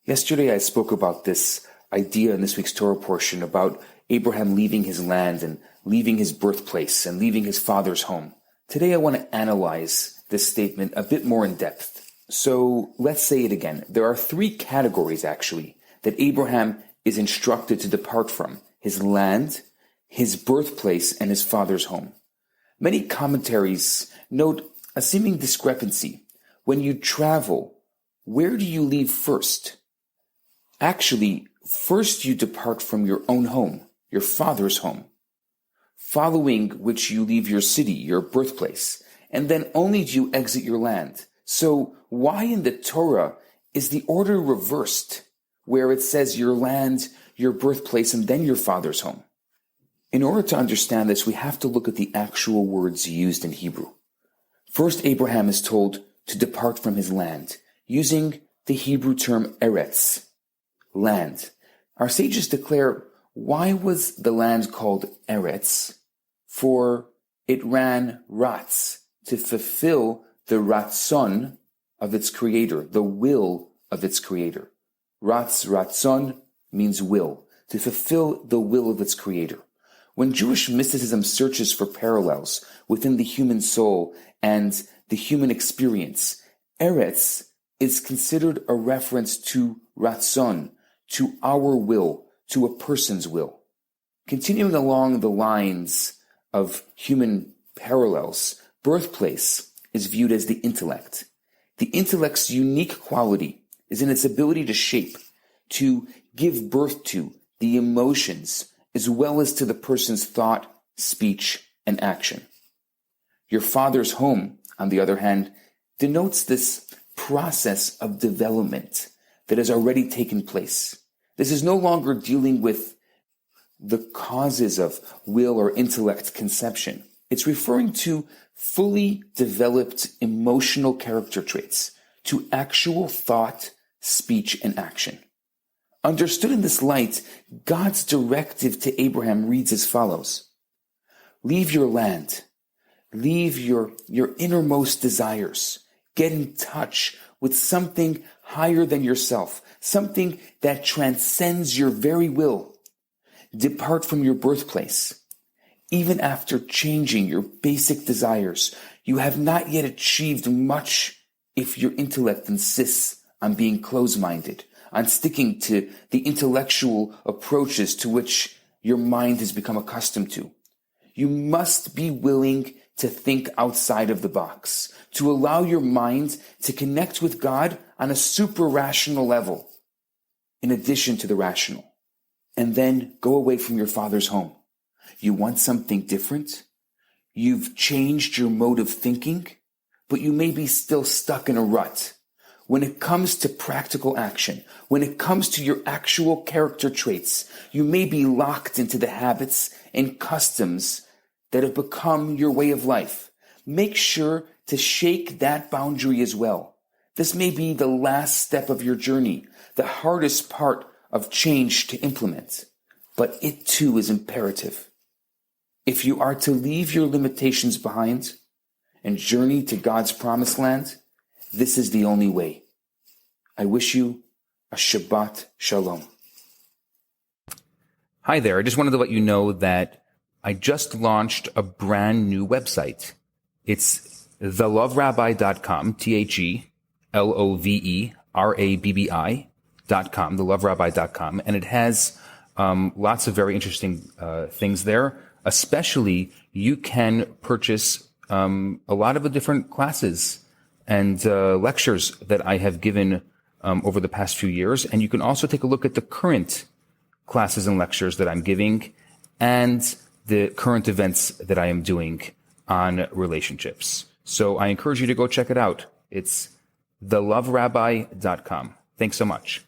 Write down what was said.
Yesterday I spoke about this idea in this week's Torah portion about Abraham leaving his land and leaving his birthplace and leaving his father's home. Today I want to analyze this statement a bit more in depth. So let's say it again. There are three categories actually that Abraham is instructed to depart from: his land, his birthplace, and his father's home. Many commentaries note a seeming discrepancy. When you travel, where do you leave first? Actually, first you depart from your own home, your father's home, following which you leave your city, your birthplace, and then only do you exit your land. So why in the Torah is the order reversed, where it says your land, your birthplace, and then your father's home? In order to understand this, we have to look at the actual words used in Hebrew. First, Abraham is told to depart from his land, using the Hebrew term eretz, land. Our sages declare, why was the land called eretz? For it ran ratz, to fulfill the ratzon of its creator, the will of its creator. Ratzon means will, to fulfill the will of its creator. When Jewish mysticism searches for parallels within the human soul and the human experience, eretz is considered a reference to ratzon, to our will, to a person's will. Continuing along the lines of human parallels, birthplace is viewed as the intellect. The intellect's unique quality is in its ability to shape, to give birth to the emotions, as well as to the person's thought, speech, and action. Your father's home, on the other hand, denotes this process of development that has already taken place. This is no longer dealing with the causes of will or intellect conception. It's referring to fully developed emotional character traits, to actual thought, speech, and action. Understood in this light, God's directive to Abraham reads as follows: leave your land, leave your innermost desires, get in touch with something higher than yourself, something that transcends your very will. Depart from your birthplace. Even after changing your basic desires, you have not yet achieved much if your intellect insists on being close-minded, on sticking to the intellectual approaches to which your mind has become accustomed to. You must be willing to think outside of the box, to allow your mind to connect with God on a super-rational level, in addition to the rational. And then go away from your father's home. You want something different? You've changed your mode of thinking, but you may be still stuck in a rut. When it comes to practical action, when it comes to your actual character traits, you may be locked into the habits and customs that have become your way of life. Make sure to shake that boundary as well. This may be the last step of your journey, the hardest part of change to implement, but it too is imperative. If you are to leave your limitations behind and journey to God's promised land, this is the only way. I wish you a Shabbat Shalom. Hi there. I just wanted to let you know that I just launched a brand new website. It's theloverabbi.com, TheLoverabbi.com, theloverabbi.com, and it has lots of very interesting things there. Especially, you can purchase a lot of the different classes and lectures that I have given over the past few years. And you can also take a look at the current classes and lectures that I'm giving and the current events that I am doing on relationships. So I encourage you to go check it out. It's theloverabbi.com. Thanks so much.